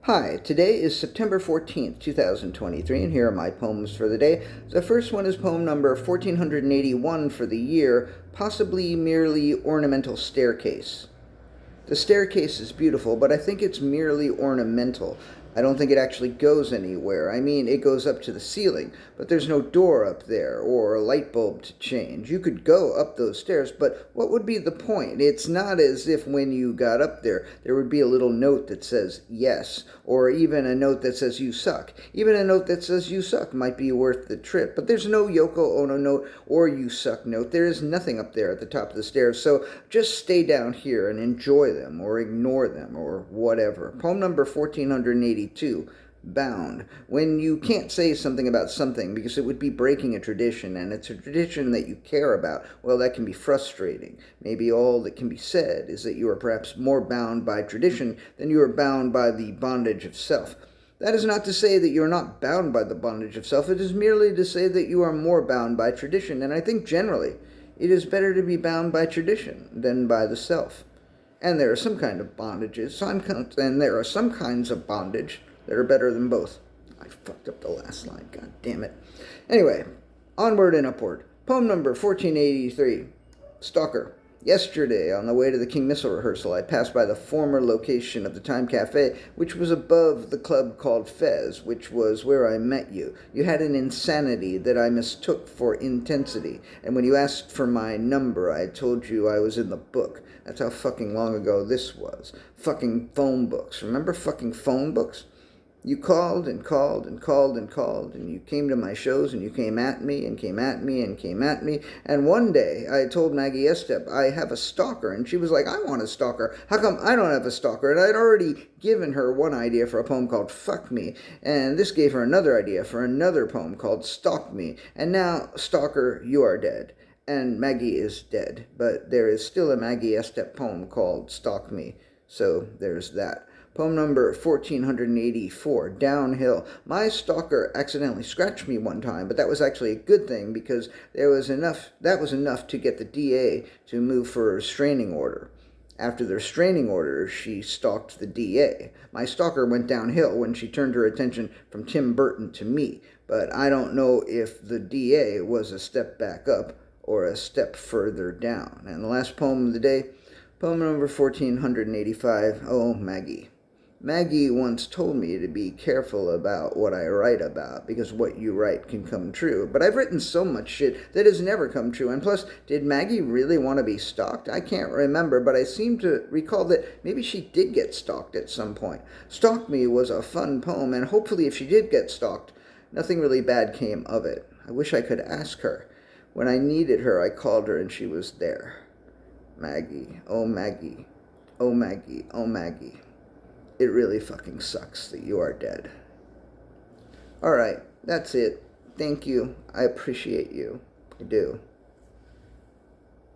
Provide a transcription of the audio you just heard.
Hi, today is September 14th, 2023, and here are my poems for the day. The first one is poem number 1481 for the year, Possibly Merely Ornamental Staircase. The staircase is beautiful, but I think it's merely ornamental. I don't think it actually goes anywhere. I mean, it goes up to the ceiling, but there's no door up there or a light bulb to change. You could go up those stairs, but what would be the point? It's not as if when you got up there would be a little note that says yes, or even a note that says you suck. Even a note that says you suck might be worth the trip, but there's no Yoko Ono note or you suck note. There is nothing up there at the top of the stairs, so just stay down here and enjoy them, or ignore them, or whatever. Poem number 1482. Bound. When you can't say something about something because it would be breaking a tradition, and it's a tradition that you care about, well, that can be frustrating. Maybe all that can be said is that you are perhaps more bound by tradition than you are bound by the bondage of self. That is not to say that you are not bound by the bondage of self. It is merely to say that you are more bound by tradition, and I think generally it is better to be bound by tradition than by the self. And there are some kind of bondages, and there are some kinds of bondage that are better than both. I fucked up the last line, god damn it. Anyway, onward and upward. Poem number 1483, Stalker. Yesterday, on the way to the King Missile rehearsal, I passed by the former location of the Time Cafe, which was above the club called Fez, which was where I met you. You had an insanity that I mistook for intensity, and when you asked for my number, I told you I was in the book. That's how fucking long ago this was. Fucking phone books. Remember fucking phone books? You called and called and called and called, and you came to my shows, and you came at me and came at me and came at me. And one day I told Maggie Estep, I have a stalker, and she was like, I want a stalker. How come I don't have a stalker? And I'd already given her one idea for a poem called Fuck Me, and this gave her another idea for another poem called Stalk Me. And now, stalker, you are dead. And Maggie is dead, but there is still a Maggie Estep poem called Stalk Me, so there's that. Poem number 1484, Downhill. My stalker accidentally scratched me one time, but that was actually a good thing because that was enough to get the DA to move for a restraining order. After the restraining order, she stalked the DA. My stalker went downhill when she turned her attention from Tim Burton to me, but I don't know if the DA was a step back up or a step further down. And the last poem of the day, poem number 1485, Oh, Maggie. Maggie once told me to be careful about what I write about, because what you write can come true. But I've written so much shit that has never come true. And plus, did Maggie really want to be stalked? I can't remember, but I seem to recall that maybe she did get stalked at some point. Stalk Me was a fun poem, and hopefully if she did get stalked, nothing really bad came of it. I wish I could ask her. When I needed her, I called her and she was there. Maggie, oh Maggie, oh Maggie, oh Maggie. It really fucking sucks that you are dead. Alright, that's it. Thank you. I appreciate you. I do.